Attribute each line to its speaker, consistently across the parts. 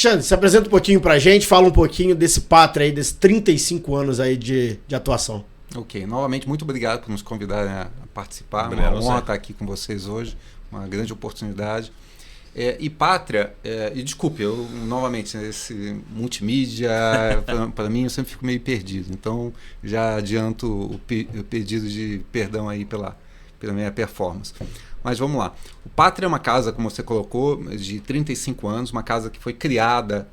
Speaker 1: Alexandre, se apresenta um pouquinho pra gente, fala um pouquinho desse Pátria aí, desses 35 anos aí de atuação.
Speaker 2: Ok, novamente, muito obrigado por nos convidarem a participar.
Speaker 3: Obrigado,
Speaker 2: uma honra estar aqui com vocês hoje, uma grande oportunidade. E Pátria, e desculpe, eu novamente, esse multimídia, para mim, eu sempre fico meio perdido. Então, já adianto o pedido de perdão aí pela minha performance. Mas vamos lá. O Pátria é uma casa, como você colocou, de 35 anos, uma casa que foi criada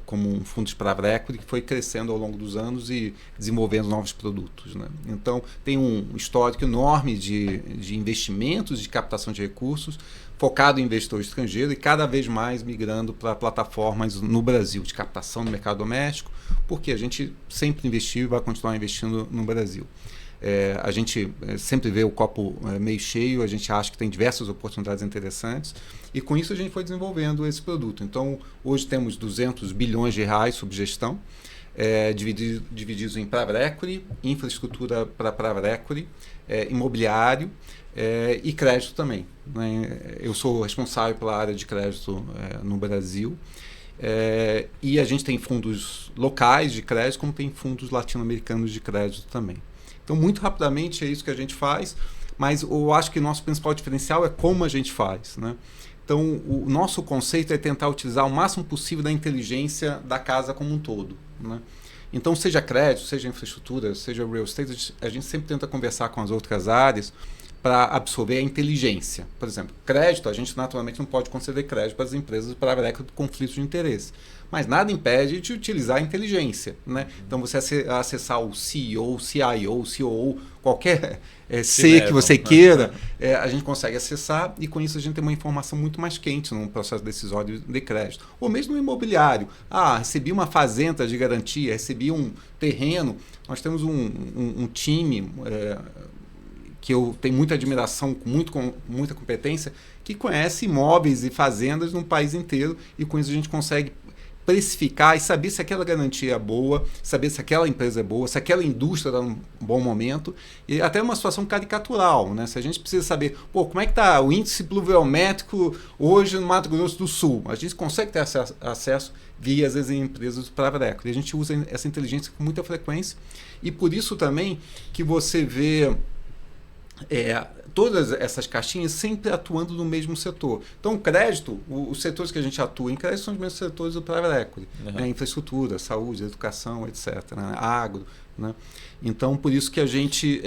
Speaker 2: como um fundo de private equity, que foi crescendo ao longo dos anos e desenvolvendo novos produtos, né? Então, tem um histórico enorme de investimentos, de captação de recursos, focado em investidor estrangeiro e cada vez mais migrando para plataformas no Brasil, de captação no mercado doméstico, porque a gente sempre investiu e vai continuar investindo no Brasil. A gente sempre vê o copo meio cheio, a gente acha que tem diversas oportunidades interessantes e com isso a gente foi desenvolvendo esse produto. Então, hoje temos 200 bilhões de reais sob gestão, divididos em private equity, infraestrutura para private equity, imobiliário e crédito também, né? Eu sou responsável pela área de crédito no Brasil. E a gente tem fundos locais de crédito, como tem fundos latino-americanos de crédito também. Então, muito rapidamente, é isso que a gente faz, mas eu acho que o nosso principal diferencial é como a gente faz, né? Então, o nosso conceito é tentar utilizar o máximo possível da inteligência da casa como um todo, né? Então, seja crédito, seja infraestrutura, seja real estate, a gente sempre tenta conversar com as outras áreas para absorver a inteligência. Por exemplo, crédito, a gente naturalmente não pode conceder crédito para as empresas para conflitos de interesse. Mas nada impede de utilizar a inteligência, né? Então, você acessar o CEO, CIO, COO, qualquer C que você queira, a gente consegue acessar e com isso a gente tem uma informação muito mais quente no processo decisório de crédito. Ou mesmo no imobiliário. Recebi uma fazenda de garantia, recebi um terreno. Nós temos um time que eu tenho muita admiração, com muita competência, que conhece imóveis e fazendas no país inteiro e com isso a gente consegue precificar e saber se aquela garantia é boa, saber se aquela empresa é boa, se aquela indústria está num bom momento, e até uma situação caricatural, né? Se a gente precisa saber, como é que está o índice pluviométrico hoje no Mato Grosso do Sul, a gente consegue ter acesso via, às vezes, em empresas do private equity. A gente usa essa inteligência com muita frequência e por isso também que você vê todas essas caixinhas sempre atuando no mesmo setor. Então, o crédito, os setores que a gente atua em crédito são os mesmos setores do private equity, né? Infraestrutura, saúde, educação, etc., né? Agro, né? Então, por isso que a gente,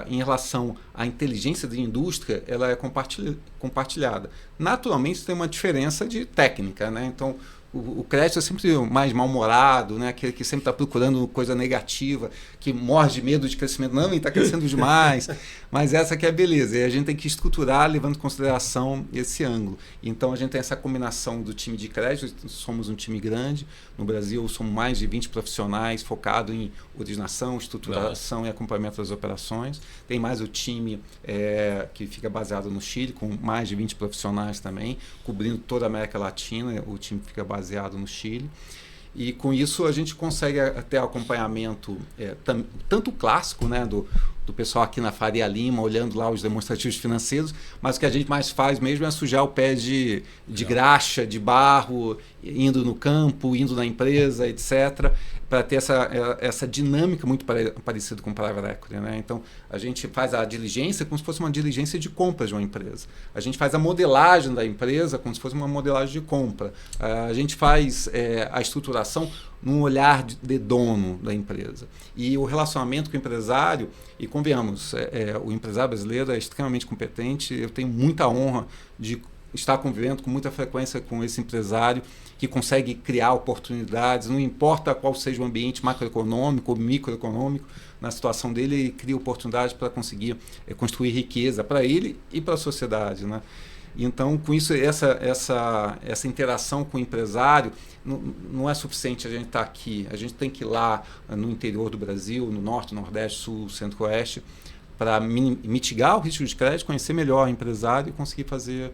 Speaker 2: em relação à inteligência de indústria, ela é compartilhada. Naturalmente, tem uma diferença de técnica, né? Então, o crédito é sempre mais mal-humorado, né? Aquele que sempre está procurando coisa negativa, que morre de medo de crescimento. Não, ele está crescendo demais. Mas essa que é a beleza. E a gente tem que estruturar levando em consideração esse ângulo. Então, a gente tem essa combinação do time de crédito. Somos um time grande. No Brasil, somos mais de 20 profissionais focados em originação, estruturação e acompanhamento das operações. Tem mais o time que fica baseado no Chile, com mais de 20 profissionais também, cobrindo toda a América Latina. O time fica baseado no Chile. E com isso a gente consegue ter acompanhamento tanto clássico, né, do pessoal aqui na Faria Lima, olhando lá os demonstrativos financeiros, mas o que a gente mais faz mesmo é sujar o pé de graxa, de barro, indo no campo, indo na empresa, etc., para ter essa dinâmica muito parecida com o private equity, né? Então, a gente faz a diligência como se fosse uma diligência de compras de uma empresa. A gente faz a modelagem da empresa como se fosse uma modelagem de compra. A gente faz a estruturação num olhar de dono da empresa. E o relacionamento com o empresário, e convenhamos, o empresário brasileiro é extremamente competente, eu tenho muita honra de estar convivendo com muita frequência com esse empresário que consegue criar oportunidades, não importa qual seja o ambiente macroeconômico ou microeconômico, na situação dele ele cria oportunidades para conseguir construir riqueza para ele e para a sociedade, né? Então, com isso, essa interação com o empresário não é suficiente a gente estar aqui. A gente tem que ir lá no interior do Brasil, no norte, nordeste, sul, centro-oeste, para mitigar o risco de crédito, conhecer melhor o empresário e conseguir fazer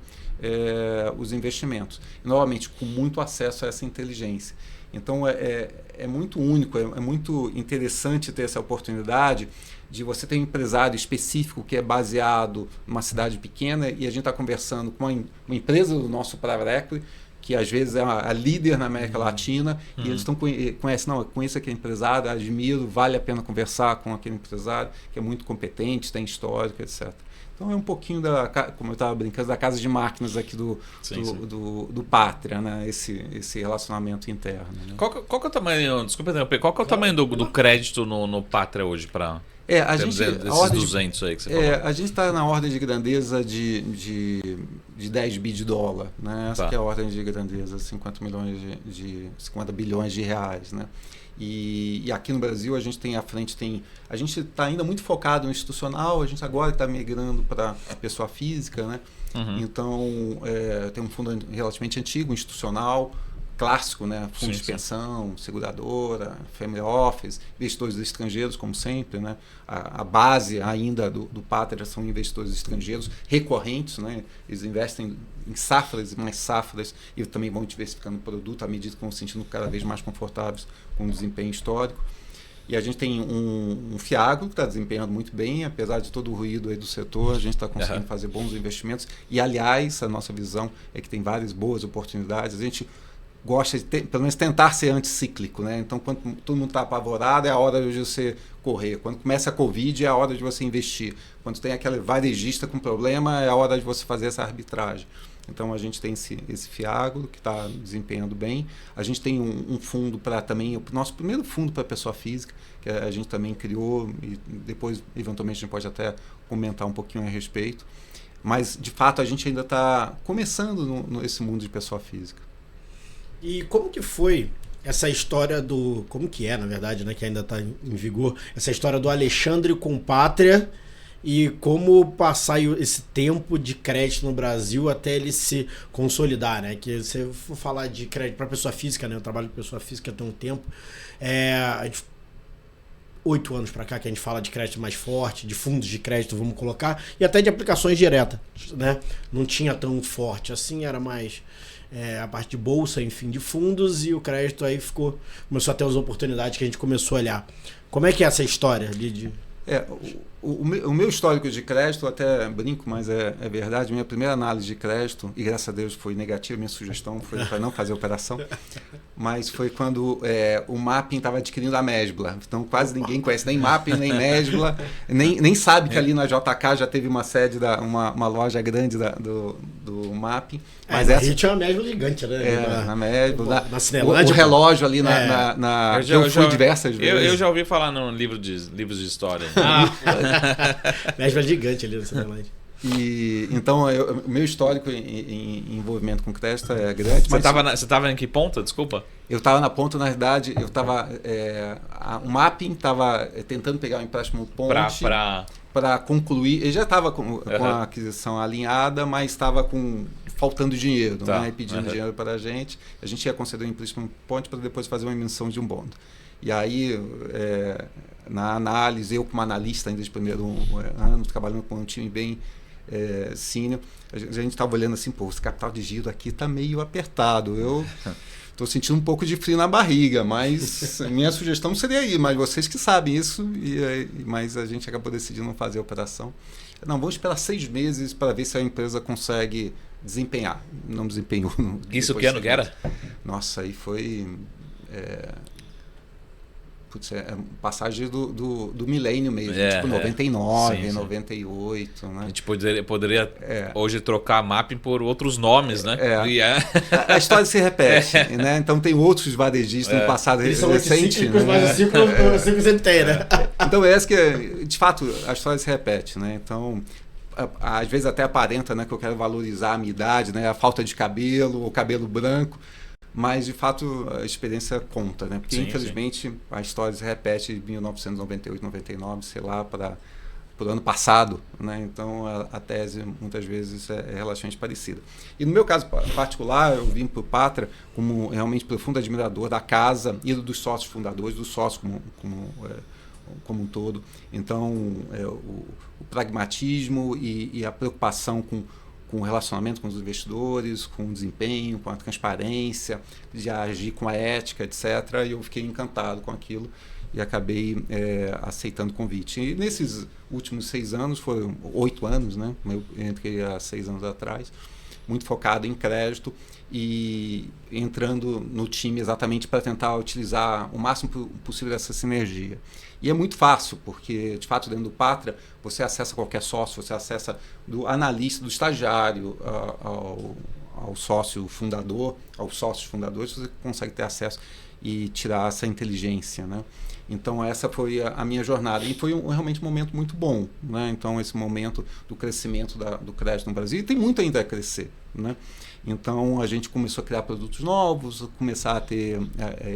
Speaker 2: os investimentos. E, novamente, com muito acesso a essa inteligência. Então, é muito único, é muito interessante ter essa oportunidade de você ter um empresário específico que é baseado numa cidade pequena e a gente está conversando com uma empresa do nosso private equity, que às vezes é a líder na América Latina, e eles conhecem, não, conheço aquele empresário, admiro, vale a pena conversar com aquele empresário, que é muito competente, tem histórico, etc. Então é um pouquinho como eu estava brincando, da casa de máquinas aqui do Pátria, né? Esse relacionamento interno. Né?
Speaker 3: Qual que é o tamanho, desculpa interromper, qual que é o tamanho do crédito no Pátria hoje para... desses 200 aí que você falou.
Speaker 2: A gente está na ordem de grandeza de 10 bi de dólar, né? Essa que é a ordem de grandeza, 50 bilhões de reais, né? E aqui no Brasil a gente tem a gente está ainda muito focado no institucional, a gente agora está migrando para a pessoa física, né? Então tem um fundo relativamente antigo, institucional, clássico, né? Fundo de pensão, seguradora, family office, investidores estrangeiros, como sempre, né? A base ainda do Pátria são investidores estrangeiros recorrentes, né? Eles investem em safras e mais safras e também vão diversificando o produto à medida que vão se sentindo cada vez mais confortáveis com o desempenho histórico. E a gente tem um Fiagro que está desempenhando muito bem, apesar de todo o ruído aí do setor, a gente está conseguindo fazer bons investimentos. E, aliás, a nossa visão é que tem várias boas oportunidades. A gente gosta de pelo menos tentar ser anticíclico, né? Então, quando todo mundo está apavorado, é a hora de você correr. Quando começa a Covid, é a hora de você investir. Quando tem aquele varejista com problema, é a hora de você fazer essa arbitragem. Então, a gente tem esse Fiagro que está desempenhando bem. A gente tem um fundo para também, o nosso primeiro fundo para pessoa física, que a gente também criou e depois, eventualmente, a gente pode até comentar um pouquinho a respeito. Mas, de fato, a gente ainda está começando nesse mundo de pessoa física.
Speaker 1: E como que foi essa história como que é, na verdade, né, que ainda está em vigor, essa história do Alexandre com Pátria e como passar esse tempo de crédito no Brasil até ele se consolidar, né? Que se eu for falar de crédito para pessoa física, né? Eu trabalho com pessoa física há um tempo. 8 anos para cá que a gente fala de crédito mais forte, de fundos de crédito, vamos colocar, e até de aplicações diretas, né? Não tinha tão forte assim, era mais a parte de bolsa, enfim, de fundos, e o crédito aí começou a ter as oportunidades que a gente começou a olhar. Como é que é essa história, Lid?
Speaker 2: O meu histórico de crédito, eu até brinco, mas é verdade, minha primeira análise de crédito, e graças a Deus foi negativa, minha sugestão foi para não fazer operação, mas foi quando o Mapping estava adquirindo a Mesbla. Então quase ninguém conhece nem Mapping, nem Mesbla, nem sabe que ali na JK já teve uma sede, uma loja grande do Mapping. Mas
Speaker 1: essa tinha uma Mesbla gigante, né?
Speaker 2: Na Mesbla,
Speaker 1: na
Speaker 2: o relógio ali eu fui diversas vezes.
Speaker 3: Eu já ouvi falar no livros de história.
Speaker 1: Mesbla gigante ali na Cinelândia.
Speaker 2: Então, o meu histórico em envolvimento com crédito é grande.
Speaker 3: Você estava em que ponta, desculpa?
Speaker 2: Eu estava na ponta, na verdade, o Mapping estava tentando pegar um empréstimo ponte para concluir. Ele já estava com a aquisição alinhada, mas estava faltando dinheiro, né? Pedindo dinheiro para a gente. A gente ia conceder um empréstimo ponte para depois fazer uma emissão de um bond. E aí, na análise, eu como analista ainda de primeiro ano, trabalhando com um time bem senior, a gente estava olhando assim, esse capital de giro aqui está meio apertado. Eu estou sentindo um pouco de frio na barriga, mas minha sugestão seria aí, mas vocês que sabem isso, mas a gente acabou decidindo não fazer a operação. Não, vamos esperar 6 meses para ver se a empresa consegue desempenhar. Não desempenhou.
Speaker 3: Isso que ano que era?
Speaker 2: Nossa, aí foi... passagem do milênio mesmo, tipo 99, sim. 98, né?
Speaker 3: A gente poderia hoje trocar Mapping por outros nomes, né?
Speaker 2: A história se repete, né? Então tem outros varejistas no passado recente, né?
Speaker 1: Mas assim eu sempre tem, né?
Speaker 2: Então essa que, de fato, a história se repete, né? Então, às vezes até aparenta, né, que eu quero valorizar a minha idade, né? A falta de cabelo, o cabelo branco. Mas, de fato, a experiência conta, né? Porque, infelizmente, a história se repete de 1998, 99, sei lá, para para o ano passado, né? Então a tese muitas vezes é relativamente parecida. E no meu caso particular, eu vim para o Pátria como realmente profundo admirador da casa e dos sócios fundadores, dos sócios como um todo. Então o pragmatismo e a preocupação com o relacionamento com os investidores, com o desempenho, com a transparência, de agir com a ética, etc. E eu fiquei encantado com aquilo e acabei aceitando o convite. E nesses últimos 6 anos, foram 8 anos, né? Eu entrei há 6 anos atrás, muito focado em crédito e entrando no time exatamente para tentar utilizar o máximo possível essa sinergia. E é muito fácil, porque, de fato, dentro do Pátria, você acessa qualquer sócio, você acessa do analista, do estagiário ao sócio fundador, aos sócios fundadores, você consegue ter acesso e tirar essa inteligência, né? Então essa foi a minha jornada e foi realmente um momento muito bom, né? Então esse momento do crescimento do crédito no Brasil, e tem muito ainda a crescer, né? Então a gente começou a criar produtos novos, começar a ter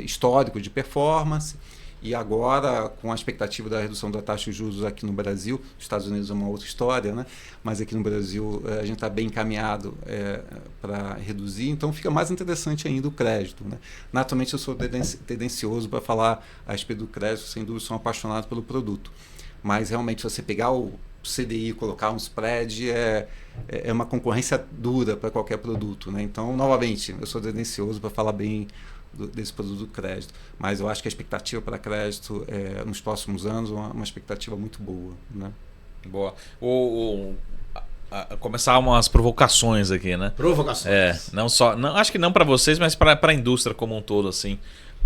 Speaker 2: histórico de performance. E agora, com a expectativa da redução da taxa de juros aqui no Brasil, nos Estados Unidos é uma outra história, né? Mas aqui no Brasil a gente está bem encaminhado para reduzir, então fica mais interessante ainda o crédito, né? Naturalmente eu sou tendencioso para falar a respeito do crédito, sem dúvida sou apaixonado pelo produto. Mas realmente você pegar o CDI e colocar um spread é uma concorrência dura para qualquer produto, né? Então, novamente, eu sou tendencioso para falar bem desse produto do crédito, mas eu acho que a expectativa para crédito nos próximos anos é uma expectativa muito boa, né?
Speaker 3: Boa. Começar umas provocações aqui, né?
Speaker 1: Provocações.
Speaker 3: Acho que não para vocês, mas para a indústria como um todo, assim.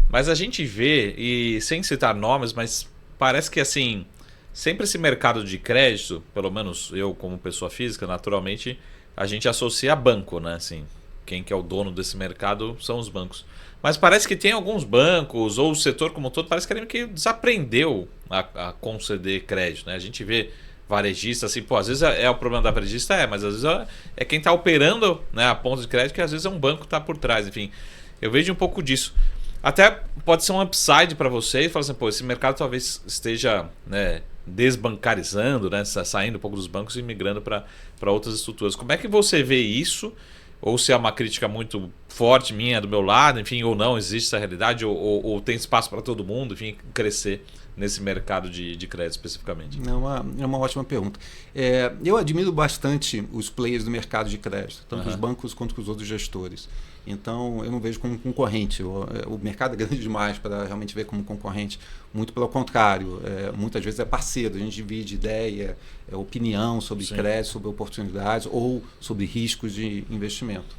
Speaker 3: Mas a gente vê, e sem citar nomes, mas parece que assim, sempre esse mercado de crédito, pelo menos eu como pessoa física, naturalmente, a gente associa a banco, né? Assim, quem que é o dono desse mercado são os bancos. Mas parece que tem alguns bancos, ou o setor como um todo, parece que ele que desaprendeu a conceder crédito, né? A gente vê varejista, assim, às vezes é o problema da varejista, mas às vezes é quem está operando, né, a ponta de crédito, que às vezes é um banco que está por trás, enfim. Eu vejo um pouco disso. Até pode ser um upside para vocês, falar assim, esse mercado talvez esteja, né, desbancarizando, né, saindo um pouco dos bancos e migrando para outras estruturas. Como é que você vê isso? Ou se é uma crítica muito forte minha do meu lado, enfim, ou não, existe essa realidade, ou tem espaço para todo mundo, enfim, crescer nesse mercado de crédito especificamente?
Speaker 2: É uma ótima pergunta. Eu admiro bastante os players do mercado de crédito, tanto os bancos quanto os outros gestores. Então, eu não vejo como concorrente. O mercado é grande demais para realmente ver como concorrente. Muito pelo contrário, muitas vezes é parceiro. A gente divide ideia, opinião sobre crédito, sobre oportunidades ou sobre riscos de investimento.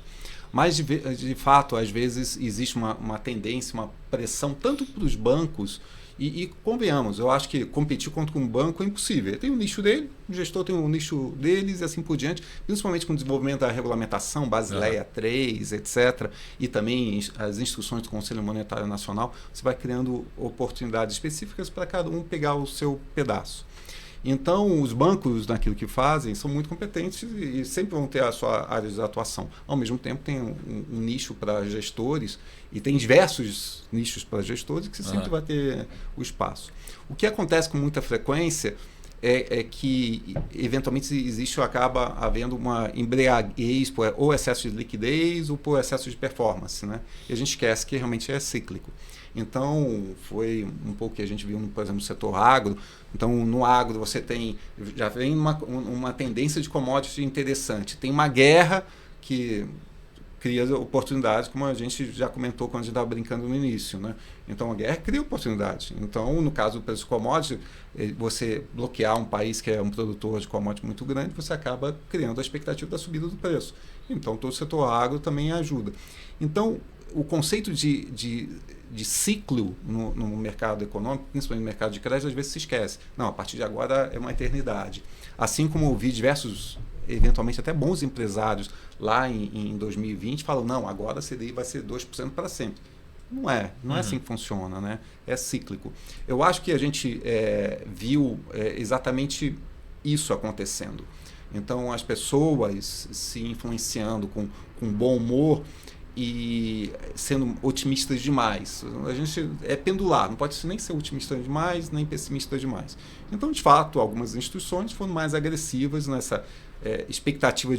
Speaker 2: Mas, de fato, às vezes existe uma tendência, uma pressão tanto para os bancos. E convenhamos, eu acho que competir contra um banco é impossível. Tem um nicho dele, o gestor tem um nicho deles e assim por diante, principalmente com o desenvolvimento da regulamentação, Basileia 3, etc. E também as instruções do Conselho Monetário Nacional, você vai criando oportunidades específicas para cada um pegar o seu pedaço. Então, os bancos, naquilo que fazem, são muito competentes e sempre vão ter a sua área de atuação. Ao mesmo tempo, tem um nicho para gestores e tem diversos nichos para gestores que você sempre vai ter o espaço. O que acontece com muita frequência é que, eventualmente, acaba havendo uma embriaguez por ou excesso de liquidez ou por excesso de performance, né? E a gente esquece que realmente é cíclico. Então, foi um pouco que a gente viu, por exemplo, no setor agro. Então, no agro você já vem uma tendência de commodity interessante. Tem uma guerra que cria oportunidades, como a gente já comentou quando a gente estava brincando no início, né? Então, a guerra cria oportunidades. Então, no caso do preço de commodity, você bloquear um país que é um produtor de commodity muito grande, você acaba criando a expectativa da subida do preço. Então, todo o setor agro também ajuda. Então, o conceito de ciclo no mercado econômico, principalmente no mercado de crédito, às vezes se esquece. Não, a partir de agora é uma eternidade. Assim como eu vi diversos, eventualmente até bons empresários lá em 2020 falam, não, agora a CDI vai ser 2% para sempre. Não é assim que funciona, né? É cíclico. Eu acho que a gente viu exatamente isso acontecendo. Então, as pessoas se influenciando com bom humor e sendo otimistas demais. A gente é pendular, não pode nem ser otimista demais, nem pessimista demais. Então, de fato, algumas instituições foram mais agressivas nessa expectativa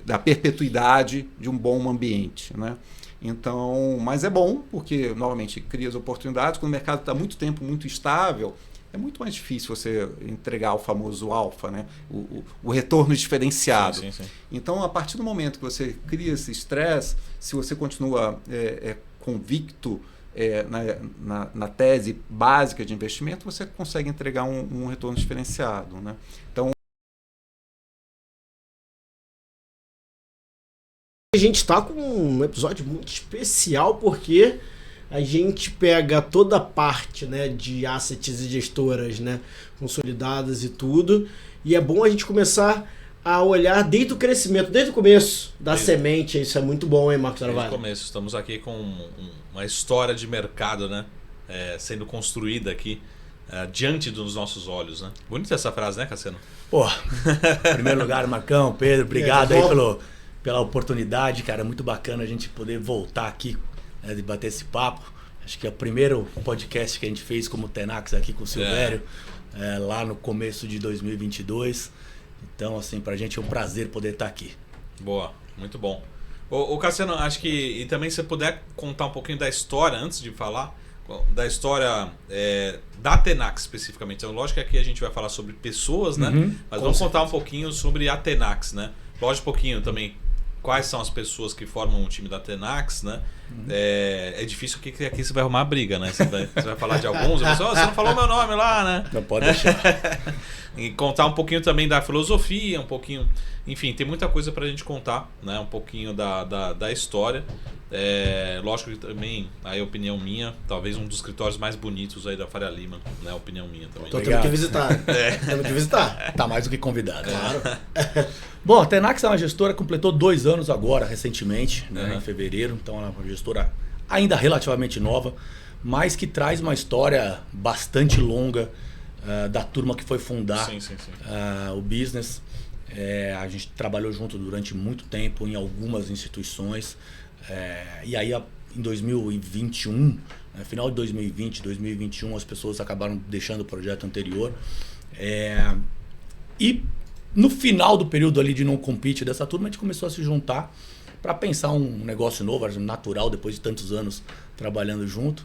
Speaker 2: da perpetuidade de um bom ambiente, né? Então, mas é bom, porque, novamente, cria as oportunidades. Quando o mercado está muito tempo muito estável, é muito mais difícil você entregar o famoso alfa, né? O retorno diferenciado.
Speaker 3: Sim, sim, sim.
Speaker 2: Então, a partir do momento que você cria esse estresse, se você continua convicto na tese básica de investimento, você consegue entregar um retorno diferenciado, né? Então,
Speaker 1: a gente está com um episódio muito especial porque a gente pega toda a parte, né, de assets e gestoras, né, consolidadas e tudo, e é bom a gente começar a olhar desde o crescimento, desde o começo da semente. Isso é muito bom, hein, Marcos Travalho?
Speaker 3: Desde o começo. Estamos aqui com uma história de mercado, né, sendo construída aqui diante dos nossos olhos, né? Bonita essa frase, né, Cassiano?
Speaker 4: Pô, em primeiro lugar, Marcão, Pedro, obrigado aí pela oportunidade, cara. Muito bacana a gente poder voltar aqui, né, de bater esse papo. Acho que é o primeiro podcast que a gente fez como Tenax aqui com o Silvério, lá no começo de 2022. Então, assim, pra gente é um prazer poder estar aqui.
Speaker 3: Boa, muito bom. Ô Cassiano, acho que e também se você puder contar um pouquinho da história, antes de falar, da história da Tenax especificamente. Então, lógico que aqui a gente vai falar sobre pessoas, né? Mas vamos contar um pouquinho sobre a Tenax, né? Lógico, um pouquinho também quais são as pessoas que formam o time da Tenax, né? É difícil que aqui você vai arrumar briga, né? Você vai falar de alguns, você não falou meu nome lá, né?
Speaker 4: Não pode deixar.
Speaker 3: E contar um pouquinho também da filosofia, um pouquinho... Enfim, tem muita coisa pra gente contar, né? Um pouquinho da história. Lógico que também, aí a opinião minha, talvez um dos escritórios mais bonitos aí da Faria Lima, né? A opinião minha também.
Speaker 1: Tô tendo que visitar. Tendo que visitar.
Speaker 4: Tá mais do que convidado. Claro. Bom, a Tenax é uma gestora que completou 2 anos agora, recentemente, né, em fevereiro. Então ela é uma gestora ainda relativamente nova, mas que traz uma história bastante longa da turma que foi fundar o business. A gente trabalhou junto durante muito tempo em algumas instituições. E aí em 2021, final de 2020, 2021, as pessoas acabaram deixando o projeto anterior. E no final do período ali de não compete dessa turma, a gente começou a se juntar para pensar um negócio novo, natural, depois de tantos anos trabalhando junto,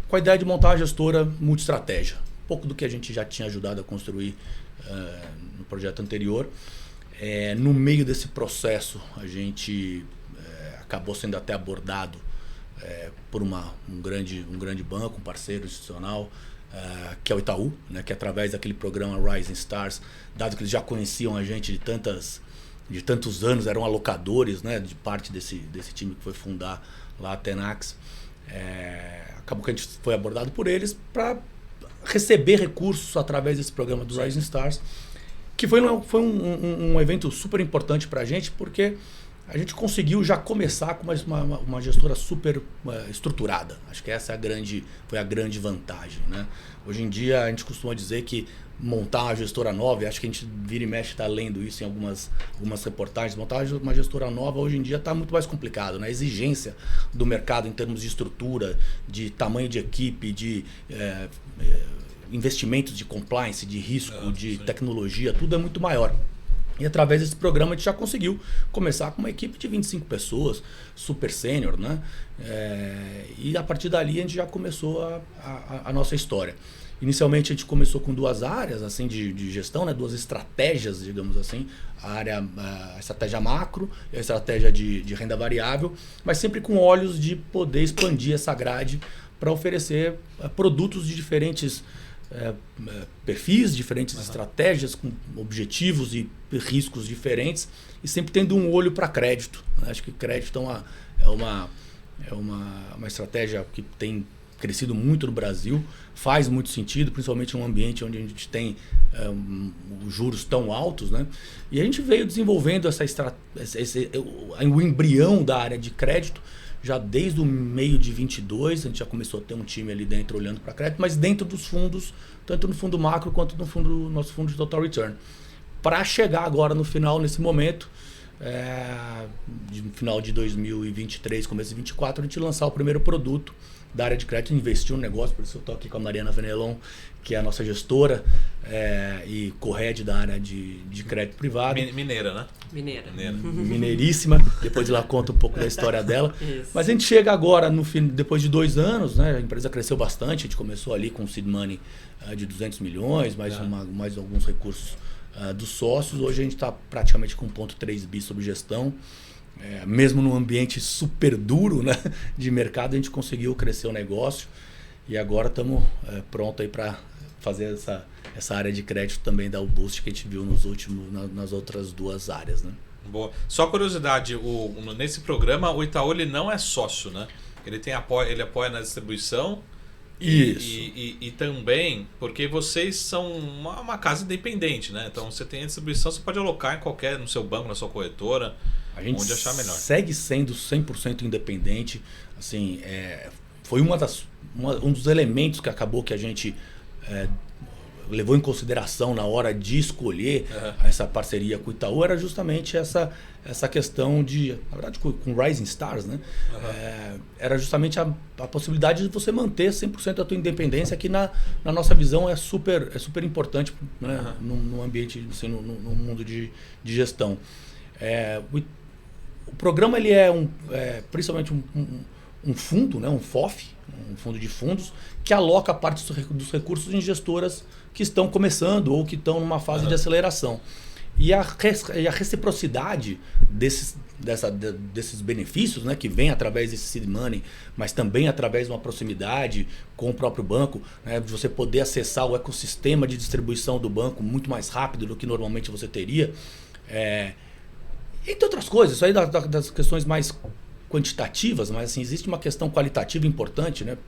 Speaker 4: com a ideia de montar uma gestora multi-estratégia. Um pouco do que a gente já tinha ajudado a construir no projeto anterior. No meio desse processo, a gente acabou sendo até abordado por um grande banco, um parceiro institucional, que é o Itaú, né, que através daquele programa Rising Stars, dado que eles já conheciam a gente de tantos anos, eram alocadores, né, de parte desse time que foi fundar lá a Tenax, acabou que a gente foi abordado por eles para receber recursos através desse programa dos Rising Stars, que foi um evento super importante para a gente, porque a gente conseguiu já começar com uma gestora super estruturada. Acho que essa foi a grande vantagem, né? Hoje em dia a gente costuma dizer que montar uma gestora nova, e acho que a gente vira e mexe está lendo isso em algumas reportagens, montar uma gestora nova hoje em dia está muito mais complicado, né? A exigência do mercado em termos de estrutura, de tamanho de equipe, de investimentos de compliance, de risco, de tecnologia, tudo é muito maior. E através desse programa a gente já conseguiu começar com uma equipe de 25 pessoas, super sênior, né? E a partir dali a gente já começou a nossa história. Inicialmente a gente começou com 2 áreas assim, de gestão, né? 2 estratégias, digamos assim. A estratégia macro e a estratégia de renda variável, mas sempre com olhos de poder expandir essa grade para oferecer produtos de diferentes perfis, diferentes estratégias, com objetivos e riscos diferentes, e sempre tendo um olho para crédito. Acho que crédito é uma estratégia que tem crescido muito no Brasil, faz muito sentido, principalmente em um ambiente onde a gente tem os juros tão altos, né? E a gente veio desenvolvendo o embrião da área de crédito já desde o meio de 22, a gente já começou a ter um time ali dentro olhando para crédito, mas dentro dos fundos, tanto no fundo macro quanto no nosso fundo de total return. Para chegar agora no final, nesse momento, no final de 2023, começo de 2024, a gente lançar o primeiro produto da área de crédito, investir no negócio. Por isso eu estou aqui com a Mariana Fenelon, que é a nossa gestora e co-head da área de crédito privado.
Speaker 3: Mineira, né?
Speaker 5: Mineira.
Speaker 4: Mineiríssima. Depois ela conta um pouco da história dela.
Speaker 5: Isso.
Speaker 4: Mas a gente chega agora, depois de 2 anos, né, a empresa cresceu bastante. A gente começou ali com um seed money de 200 milhões, mais alguns recursos dos sócios. Hoje a gente está praticamente com 1,3 bi sob gestão. Mesmo num ambiente super duro, né, de mercado, a gente conseguiu crescer o negócio. E agora estamos prontos aí para fazer essa área de crédito também dar o boost que a gente viu nas outras 2 áreas, né?
Speaker 3: Boa. Só curiosidade, nesse programa o Itaú ele não é sócio, né? Ele apoia na distribuição.
Speaker 4: Isso.
Speaker 3: E também porque vocês são uma casa independente, né? Então você tem a distribuição, você pode alocar no seu banco, na sua corretora,
Speaker 4: a gente
Speaker 3: onde achar melhor.
Speaker 4: Segue sendo 100% independente. Assim, foi um dos elementos que acabou que a gente levou em consideração na hora de escolher essa parceria com o Itaú, era justamente essa questão de, na verdade, com Rising Stars, né? Era justamente a possibilidade de você manter 100% da tua independência, que na nossa visão é super importante, né? No ambiente, assim, no mundo de gestão. O programa ele é principalmente um fundo, né? Um FOF, um fundo de fundos, que aloca parte dos recursos em gestoras que estão começando ou que estão numa fase de aceleração. E a reciprocidade desses benefícios, né, que vem através desse seed money, mas também através de uma proximidade com o próprio banco, né, de você poder acessar o ecossistema de distribuição do banco muito mais rápido do que normalmente você teria. Entre outras coisas, isso aí das questões mais quantitativas, mas assim, existe uma questão qualitativa importante, né,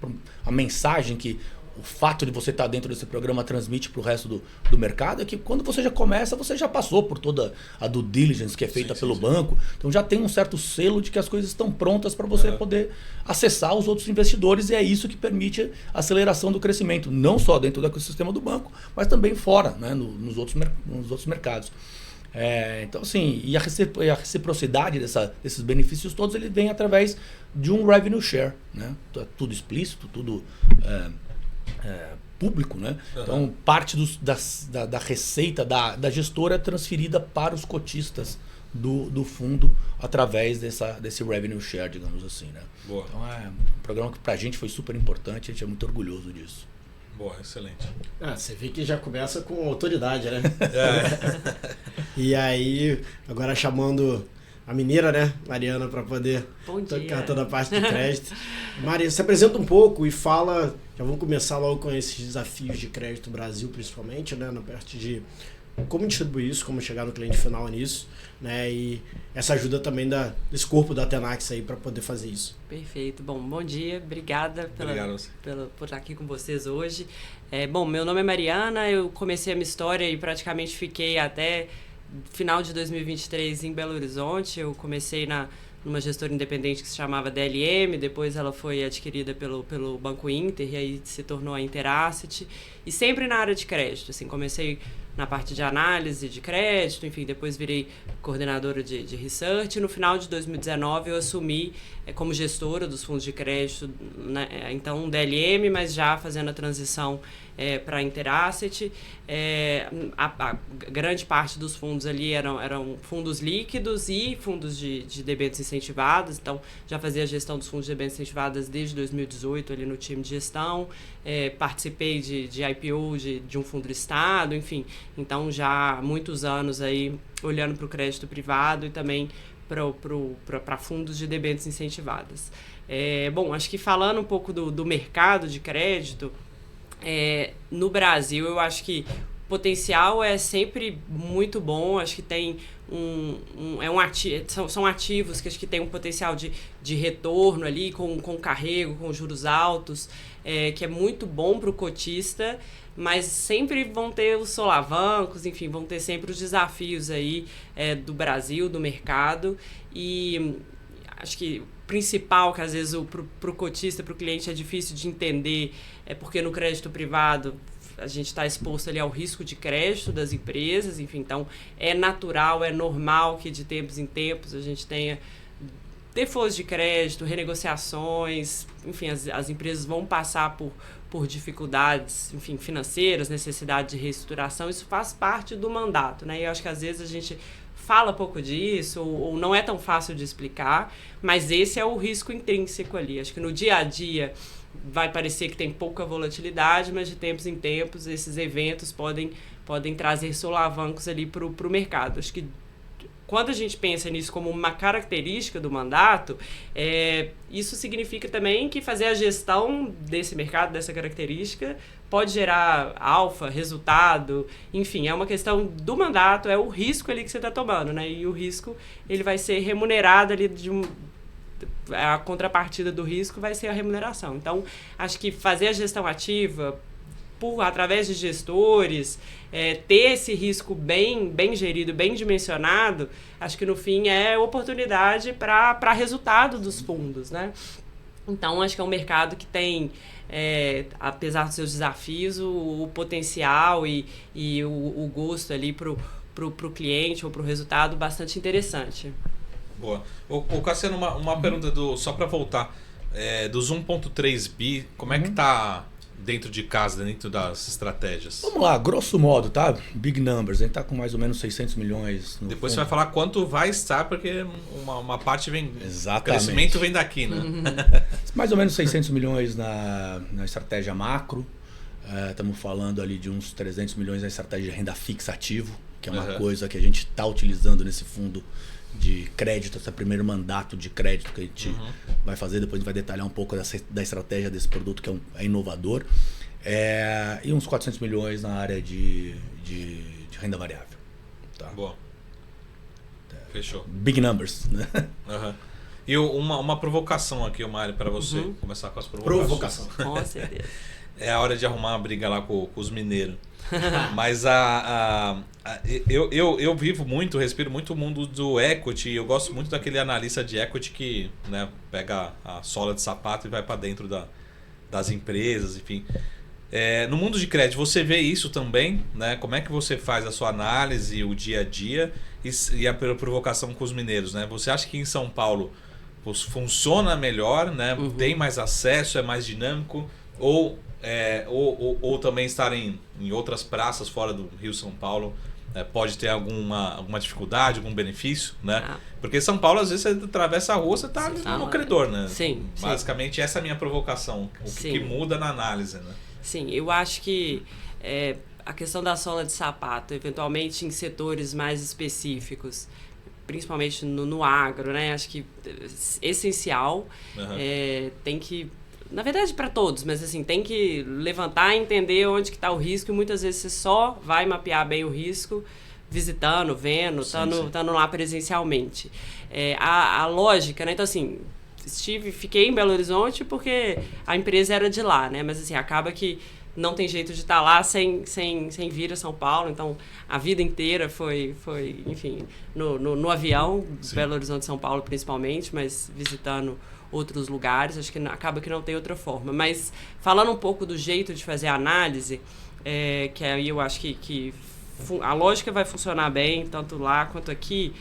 Speaker 4: a mensagem que o fato de você estar dentro desse programa transmite para o resto do mercado é que quando você já começa, você já passou por toda a due diligence que é feita pelo banco. Então já tem um certo selo de que as coisas estão prontas para você poder acessar os outros investidores, e é isso que permite a aceleração do crescimento, não só dentro do ecossistema do banco, mas também fora, né, nos outros mercados. Então, assim, e a reciprocidade desses benefícios todos, ele vem através de um revenue share, né? Tudo explícito, tudo público, né? Então, parte da receita da gestora é transferida para os cotistas do fundo através desse revenue share, digamos assim, né?
Speaker 3: Boa.
Speaker 4: Então, é um programa que pra gente foi super importante, a gente é muito orgulhoso disso.
Speaker 3: Boa, excelente.
Speaker 1: Você vê que já começa com autoridade, né? E aí, agora chamando a mineira, né, Mariana, para poder tocar toda a parte de crédito. Mariana, se apresenta um pouco e fala, já vamos começar logo com esses desafios de crédito no Brasil, principalmente, né, na parte de como distribuir isso, como chegar no cliente final nisso, né, e essa ajuda também desse corpo da Tenax aí para poder fazer isso.
Speaker 5: Perfeito. Bom dia, obrigada por estar aqui com vocês hoje. Meu nome é Mariana, eu comecei a minha história e praticamente fiquei até final de 2023 em Belo Horizonte. Eu comecei numa gestora independente que se chamava DLM, depois ela foi adquirida pelo Banco Inter e aí se tornou a Interasset, e sempre na área de crédito. Assim, comecei na parte de análise de crédito, enfim, depois virei coordenadora de research, e no final de 2019 eu assumi como gestora dos fundos de crédito, né, então DLM, mas já fazendo a transição para a Interasset. A grande parte dos fundos ali eram fundos líquidos e fundos de debêntures incentivadas, então já fazia a gestão dos fundos de debêntures incentivadas desde 2018 ali no time de gestão, participei de IPO de um fundo listado, enfim, então já há muitos anos aí olhando para o crédito privado e também para fundos de debêntures incentivadas. Acho que falando um pouco do mercado de crédito, no Brasil eu acho que o potencial é sempre muito bom, acho que tem são ativos que acho que tem um potencial de retorno ali com carrego, com juros altos, que é muito bom para o cotista, mas sempre vão ter os solavancos, enfim, vão ter sempre os desafios aí do Brasil, do mercado, e acho que o principal que às vezes para o cotista, para o cliente é difícil de entender, é porque no crédito privado a gente está exposto ali ao risco de crédito das empresas, enfim, então é natural, é normal que de tempos em tempos a gente tenha defaults de crédito, renegociações, enfim, as empresas vão passar por dificuldades, enfim, financeiras, necessidade de reestruturação, isso faz parte do mandato, né? E eu acho que às vezes a gente fala pouco disso, ou não é tão fácil de explicar, mas esse é o risco intrínseco ali. Acho que no dia a dia vai parecer que tem pouca volatilidade, mas de tempos em tempos esses eventos podem trazer solavancos ali para o mercado. Acho que quando a gente pensa nisso como uma característica do mandato, isso significa também que fazer a gestão desse mercado, dessa característica, pode gerar alfa, resultado, enfim, é uma questão do mandato, é o risco ali que você está tomando, né? E o risco, ele vai ser remunerado ali a contrapartida do risco vai ser a remuneração. Então, acho que fazer a gestão ativa através de gestores, ter esse risco bem gerido, bem dimensionado, acho que no fim é oportunidade para resultado dos fundos, né? Então, acho que é um mercado que tem, apesar dos seus desafios, o potencial e o gosto ali pro cliente ou pro resultado bastante interessante.
Speaker 3: Boa. Cassiano, uma pergunta só para voltar, dos 1.3 bi, como é que tá dentro de casa, dentro das estratégias?
Speaker 4: Vamos lá, grosso modo, tá? Big numbers, a gente tá com mais ou menos 600 milhões no
Speaker 3: Depois
Speaker 4: fundo.
Speaker 3: você vai falar quanto vai estar, porque uma parte vem...
Speaker 4: Exatamente.
Speaker 3: O crescimento vem daqui, né?
Speaker 4: Mais ou menos 600 milhões na estratégia macro. Estamos falando ali de uns 300 milhões na estratégia de renda fixa ativo, que é uma coisa que a gente está utilizando nesse fundo de crédito, esse primeiro mandato de crédito que a gente vai fazer, depois a gente vai detalhar um pouco da estratégia desse produto que é inovador, e uns 400 milhões na área de renda variável. Tá?
Speaker 3: Boa. Fechou.
Speaker 4: Big numbers, né?
Speaker 3: E uma provocação aqui, Mário, para você começar com as provocações.
Speaker 5: Com certeza.
Speaker 3: É a hora de arrumar uma briga lá com os mineiros. Mas eu vivo muito, respiro muito o mundo do equity. Eu gosto muito daquele analista de equity que, né, pega a sola de sapato e vai para dentro das empresas, enfim. No mundo de crédito, você vê isso também, né? Como é que você faz a sua análise, o dia a dia e a provocação com os mineiros, né? Você acha que em São Paulo funciona melhor, né? Tem mais acesso, é mais dinâmico, ou também estar em outras praças fora do Rio São Paulo pode ter alguma dificuldade, algum benefício, né? Porque São Paulo, às vezes, você atravessa a rua, você está no credor, né?
Speaker 5: Sim.
Speaker 3: Basicamente, essa é a minha provocação. O que muda na análise, né?
Speaker 5: Sim, eu acho que a questão da sola de sapato, eventualmente em setores mais específicos, principalmente no agro, né? Acho que é essencial. Tem que... Na verdade, para todos, mas assim, tem que levantar e entender onde que está o risco, e muitas vezes você só vai mapear bem o risco visitando, vendo, estando lá presencialmente. A lógica, né? Então, assim, fiquei em Belo Horizonte porque a empresa era de lá, né? Mas assim, acaba que não tem jeito de estar lá sem vir a São Paulo, então a vida inteira foi enfim, no avião, Belo Horizonte, São Paulo principalmente, mas visitando outros lugares, acho que acaba que não tem outra forma. Mas falando um pouco do jeito de fazer a análise, que aí eu acho que a lógica vai funcionar bem, tanto lá quanto aqui,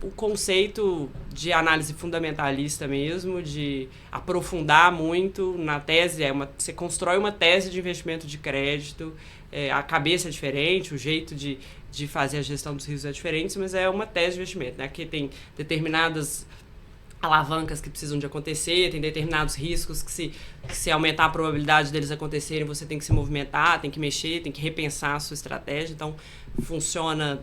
Speaker 5: o conceito de análise fundamentalista mesmo, de aprofundar muito na tese, você constrói uma tese de investimento de crédito, a cabeça é diferente, o jeito de fazer a gestão dos riscos é diferente, mas é uma tese de investimento, né? Aqui tem determinadas alavancas que precisam de acontecer, tem determinados riscos que se aumentar a probabilidade deles acontecerem, você tem que se movimentar, tem que mexer, tem que repensar a sua estratégia. Então, funciona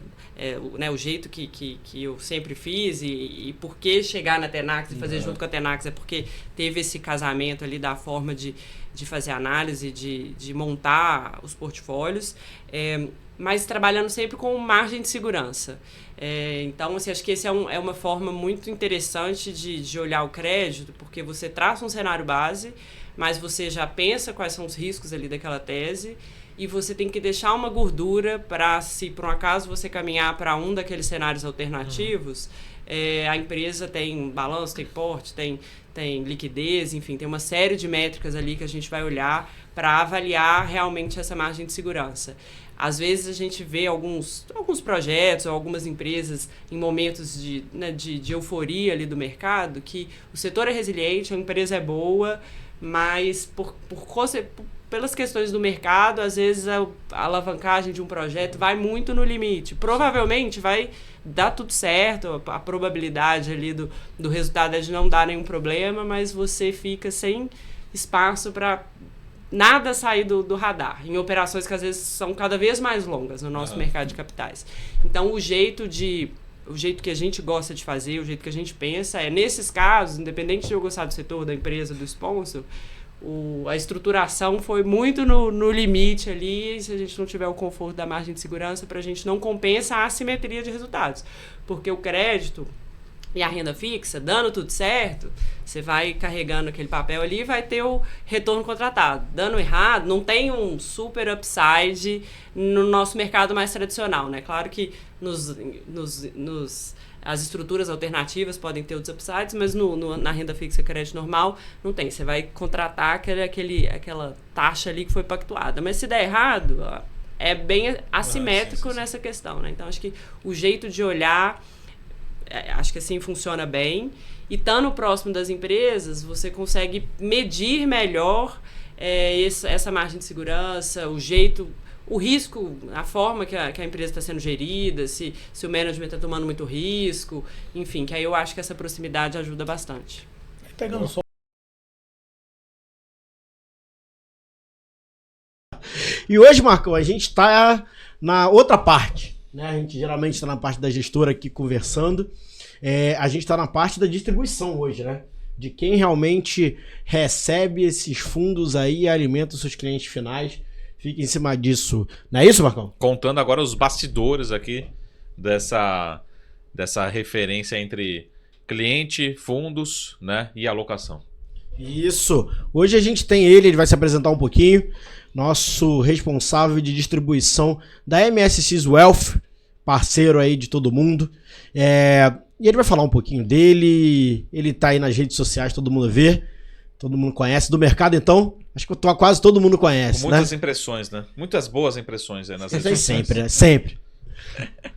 Speaker 5: o jeito que eu sempre fiz e por que chegar na Tenax e fazer junto com a Tenax é porque teve esse casamento ali da forma de fazer análise, de montar os portfólios, mas trabalhando sempre com margem de segurança. Então, assim, acho que essa é uma forma muito interessante de olhar o crédito, porque você traça um cenário base, mas você já pensa quais são os riscos ali daquela tese e você tem que deixar uma gordura para, se por um acaso você caminhar para um daqueles cenários alternativos, a empresa tem balanço, tem porte, tem liquidez, enfim, tem uma série de métricas ali que a gente vai olhar para avaliar realmente essa margem de segurança. Às vezes a gente vê alguns projetos ou algumas empresas em momentos de euforia ali do mercado, que o setor é resiliente, a empresa é boa, mas pelas questões do mercado, às vezes a alavancagem de um projeto vai muito no limite. Provavelmente vai dar tudo certo, a probabilidade ali do resultado é de não dar nenhum problema, mas você fica sem espaço para nada sair do radar, em operações que às vezes são cada vez mais longas no nosso mercado de capitais. Então, o jeito que a gente gosta de fazer, o jeito que a gente pensa é, nesses casos, independente de eu gostar do setor, da empresa, do sponsor, a estruturação foi muito no limite ali, e se a gente não tiver o conforto da margem de segurança, para a gente não compensa a assimetria de resultados. Porque o crédito e a renda fixa, dando tudo certo, você vai carregando aquele papel ali e vai ter o retorno contratado. Dando errado, não tem um super upside no nosso mercado mais tradicional, né? Claro que as estruturas alternativas podem ter outros upsides, mas na renda fixa crédito normal não tem. Você vai contratar aquela taxa ali que foi pactuada. Mas se der errado, é bem assimétrico nessa questão, né? Então, acho que o jeito de olhar, acho que assim funciona bem. E estando próximo das empresas, você consegue medir melhor essa margem de segurança, o risco, a forma que a empresa está sendo gerida, se o management está tomando muito risco, enfim, que aí eu acho que essa proximidade ajuda bastante.
Speaker 4: Pegando só.
Speaker 1: E hoje, Marcão, a gente está na outra parte, né? A gente geralmente está na parte da gestora aqui conversando. A gente está na parte da distribuição hoje, né? De quem realmente recebe esses fundos aí e alimenta os seus clientes finais. Fica em cima disso. Não é isso, Marcão?
Speaker 3: Contando agora os bastidores aqui dessa referência entre cliente, fundos, né, e alocação.
Speaker 1: Isso. Hoje a gente tem ele vai se apresentar um pouquinho. Nosso responsável de distribuição da MSX Wealth, parceiro aí de todo mundo. E ele vai falar um pouquinho dele. Ele tá aí nas redes sociais, todo mundo vê. Todo mundo conhece. Do mercado, então, acho que quase todo mundo conhece,
Speaker 3: com muitas impressões, né? Muitas boas impressões aí nas redes sociais.
Speaker 1: Sempre, né? Sempre.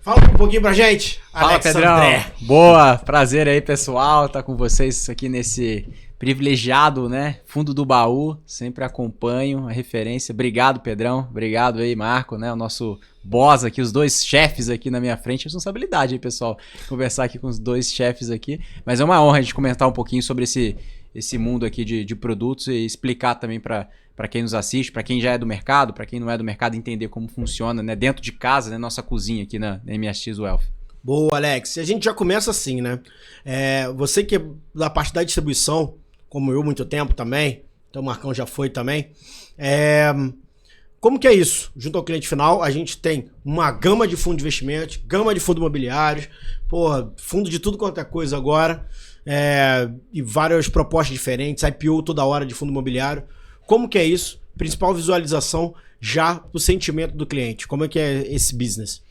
Speaker 1: Fala um pouquinho pra gente,
Speaker 6: Fala, Pedrão. Boa, prazer aí, pessoal, tá com vocês aqui nesse privilegiado, né? Fundo do baú, sempre acompanho a referência. Obrigado, Pedrão. Obrigado aí, Marco, né? O nosso boss aqui, os dois chefes aqui na minha frente. Responsabilidade aí, pessoal, conversar aqui com os dois chefes aqui. Mas é uma honra a gente comentar um pouquinho sobre esse mundo aqui de produtos e explicar também para quem nos assiste, para quem já é do mercado, para quem não é do mercado, entender como funciona, né? Dentro de casa, né? Nossa cozinha aqui na MSX Wealth.
Speaker 1: Boa, Alex. E a gente já começa assim, né? Você que é da parte da distribuição, como eu, muito tempo também, então o Marcão já foi também. Como que é isso? Junto ao cliente final, a gente tem uma gama de fundos de investimentos, gama de fundos imobiliários, fundo de tudo quanto é coisa agora, e várias propostas diferentes, IPO toda hora de fundo imobiliário. Como que é isso? Principal visualização já do sentimento do cliente. Como é que é esse business?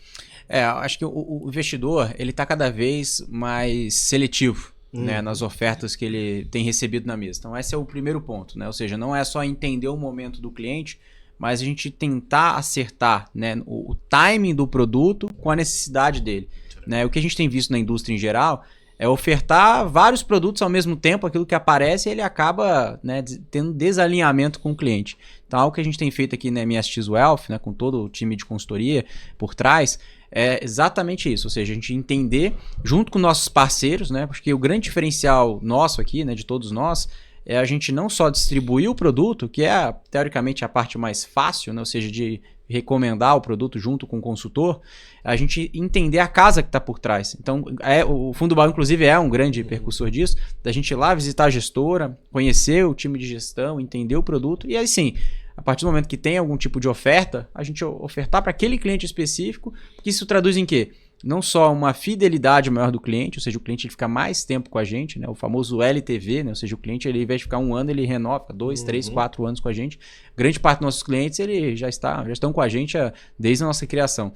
Speaker 6: Acho que o investidor, ele está cada vez mais seletivo, né, nas ofertas que ele tem recebido na mesa. Então esse é o primeiro ponto, né? Ou seja, não é só entender o momento do cliente, mas a gente tentar acertar, né, o timing do produto com a necessidade dele, né? O que a gente tem visto na indústria em geral é ofertar vários produtos ao mesmo tempo, aquilo que aparece, ele acaba, né, tendo desalinhamento com o cliente. Então, algo que a gente tem feito aqui na MSX Wealth, né, com todo o time de consultoria por trás, é exatamente isso. Ou seja, a gente entender, junto com nossos parceiros, né, porque o grande diferencial nosso aqui, né, de todos nós, é a gente não só distribuir o produto, que é, teoricamente, a parte mais fácil, né, ou seja, de recomendar o produto junto com o consultor, a gente entender a casa que está por trás. Então, o Fundo do Baú, inclusive, é um grande percussor disso, da gente ir lá visitar a gestora, conhecer o time de gestão, entender o produto, e aí sim, a partir do momento que tem algum tipo de oferta, a gente ofertar para aquele cliente específico, porque isso traduz em quê? não só uma fidelidade maior do cliente, ou seja, o cliente ele fica mais tempo com a gente, né? O famoso LTV, né? Ou seja, o cliente, ele, ao invés de ficar 1 ano, ele renova 2, 3, 4 anos com a gente. Grande parte dos nossos clientes ele já estão com a gente desde a nossa criação.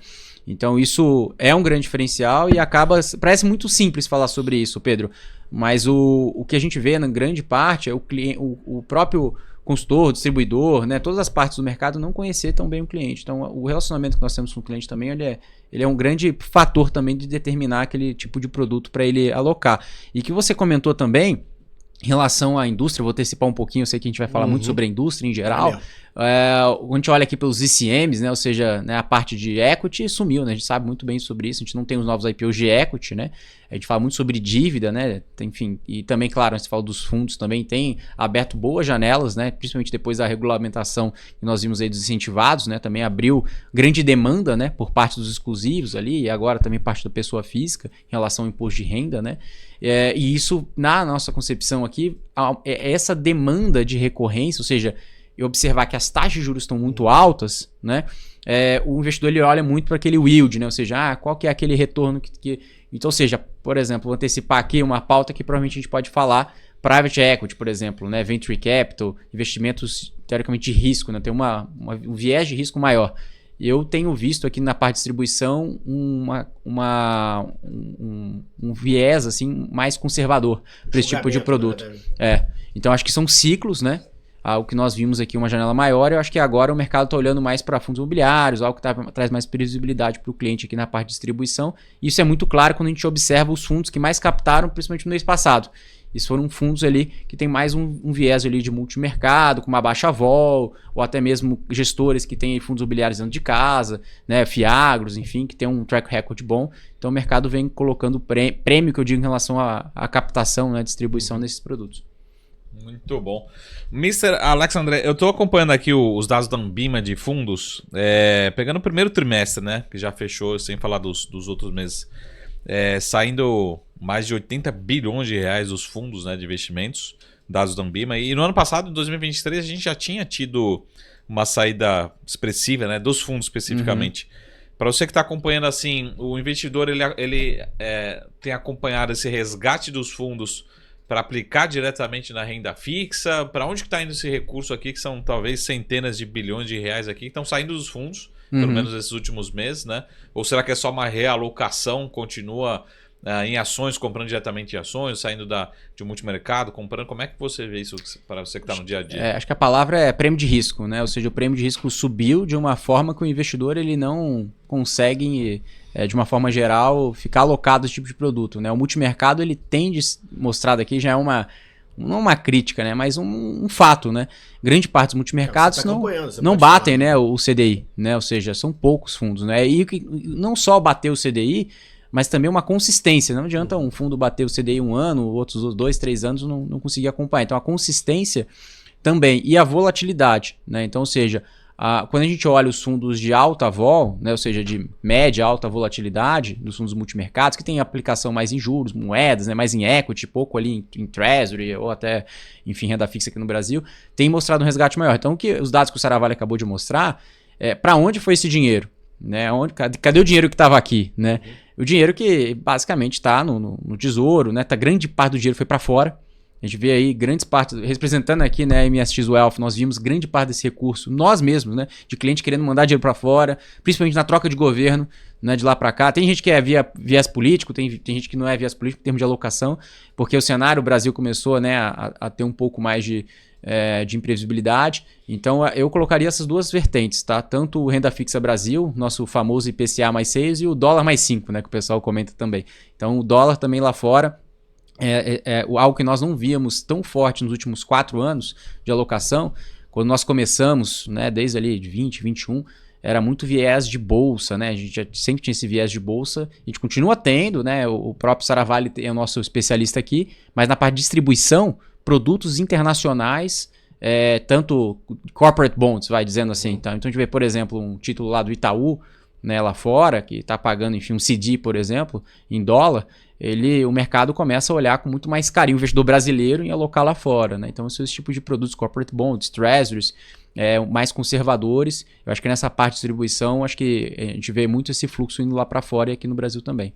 Speaker 6: Então isso é um grande diferencial e parece muito simples falar sobre isso, Pedro, mas o que a gente vê na grande parte é o próprio consultor, distribuidor, né, todas as partes do mercado não conhecer tão bem o cliente. Então o relacionamento que nós temos com o cliente também, ele é um grande fator também de determinar aquele tipo de produto para ele alocar. E que você comentou também, em relação à indústria, vou antecipar um pouquinho, eu sei que a gente vai falar muito sobre a indústria em geral. Quando a gente olha aqui pelos ICMs, né, ou seja, né, a parte de equity sumiu, né, a gente sabe muito bem sobre isso, a gente não tem os novos IPOs de equity, né, a gente fala muito sobre dívida, né, enfim, e também, claro, a gente fala dos fundos também, tem aberto boas janelas, né, principalmente depois da regulamentação que nós vimos aí dos incentivados, né, também abriu grande demanda, né, por parte dos exclusivos ali, e agora também parte da pessoa física em relação ao imposto de renda, né, e isso, na nossa concepção aqui, essa demanda de recorrência, ou seja, e observar que as taxas de juros estão muito altas, né? O investidor ele olha muito para aquele yield, né? Ou seja, qual que é aquele retorno que... Então, ou seja, por exemplo, vou antecipar aqui uma pauta que provavelmente a gente pode falar, private equity, por exemplo, né? Venture capital, investimentos teoricamente de risco, né? Tem um viés de risco maior. Eu tenho visto aqui na parte de distribuição um viés assim, mais conservador para esse tipo de produto. Então, acho que são ciclos, né? O que nós vimos aqui, uma janela maior, eu acho que agora o mercado está olhando mais para fundos imobiliários, algo que traz mais previsibilidade para o cliente aqui na parte de distribuição. Isso é muito claro quando a gente observa os fundos que mais captaram, principalmente no mês passado. Esses foram fundos ali que tem mais um viés ali de multimercado, com uma baixa vol, ou até mesmo gestores que têm fundos imobiliários dentro de casa, né, Fiagros, enfim, que tem um track record bom. Então o mercado vem colocando prêmio, que eu digo, em relação à captação, né, distribuição desses produtos.
Speaker 3: Muito bom. Mr. Alexandre, eu estou acompanhando aqui os dados da Ambima de fundos, pegando o primeiro trimestre, né, que já fechou, sem falar dos outros meses, saindo mais de 80 bilhões de reais os fundos, né, de investimentos, dados da Ambima. E no ano passado, em 2023, a gente já tinha tido uma saída expressiva, né, dos fundos especificamente. Para você que está acompanhando, assim, o investidor ele tem acompanhado esse resgate dos fundos para aplicar diretamente na renda fixa? Para onde que está indo esse recurso aqui, que são talvez centenas de bilhões de reais aqui, que estão saindo dos fundos, pelo menos esses últimos meses, né? Ou será que é só uma realocação, continua em ações, comprando diretamente em ações, saindo de um multimercado, comprando? Como é que você vê isso para você que está no dia a dia?
Speaker 6: Acho que a palavra é prêmio de risco, né? Ou seja, o prêmio de risco subiu de uma forma que o investidor ele não consegue... de uma forma geral, ficar alocado a esse tipo de produto, né? O multimercado, ele tende, mostrado aqui, já é não uma crítica, né? Mas um fato, né? Grande parte dos multimercados não batem, né, o CDI, né? Ou seja, são poucos fundos, né? E não só bater o CDI, mas também uma consistência. Não adianta um fundo bater o CDI 1 ano, outros 2, 3 anos não conseguir acompanhar. Então, a consistência também e a volatilidade, né? Então, ou seja... quando a gente olha os fundos de alta vol, né, ou seja, de média, alta volatilidade, dos fundos multimercados, que tem aplicação mais em juros, moedas, né, mais em equity, pouco ali em treasury, ou até, enfim, renda fixa aqui no Brasil, tem mostrado um resgate maior. Então, os dados que o Saravalli acabou de mostrar, para onde foi esse dinheiro? Né? Cadê o dinheiro que estava aqui? Né? O dinheiro que basicamente está no tesouro, né? Grande parte do dinheiro foi para fora. A gente vê aí grandes partes, representando aqui, né, MSX Wealth, nós vimos grande parte desse recurso, nós mesmos, né, de cliente querendo mandar dinheiro para fora, principalmente na troca de governo, né, de lá para cá. Tem gente que é viés político, tem gente que não é viés político em termos de alocação, porque o cenário, o Brasil começou, né, a ter um pouco mais de imprevisibilidade. Então eu colocaria essas duas vertentes, tá? Tanto o Renda Fixa Brasil, nosso famoso IPCA mais 6, e o dólar mais 5, né, que o pessoal comenta também. Então o dólar também lá fora, algo que nós não víamos tão forte nos últimos 4 anos de alocação. Quando nós começamos, né, desde ali de 20, 21, era muito viés de bolsa, né? A gente já sempre tinha esse viés de bolsa, a gente continua tendo, né? O próprio Saravalli é o nosso especialista aqui, mas na parte de distribuição, produtos internacionais, tanto corporate bonds, vai dizendo assim. Então a gente vê, por exemplo, um título lá do Itaú, né, lá fora, que está pagando, enfim, um CD, por exemplo, em dólar, o mercado começa a olhar com muito mais carinho o investidor brasileiro em alocar lá fora, né? Então, esses tipos de produtos, corporate bonds, treasuries, mais conservadores. Eu acho que nessa parte de distribuição, acho que a gente vê muito esse fluxo indo lá para fora e aqui no Brasil também.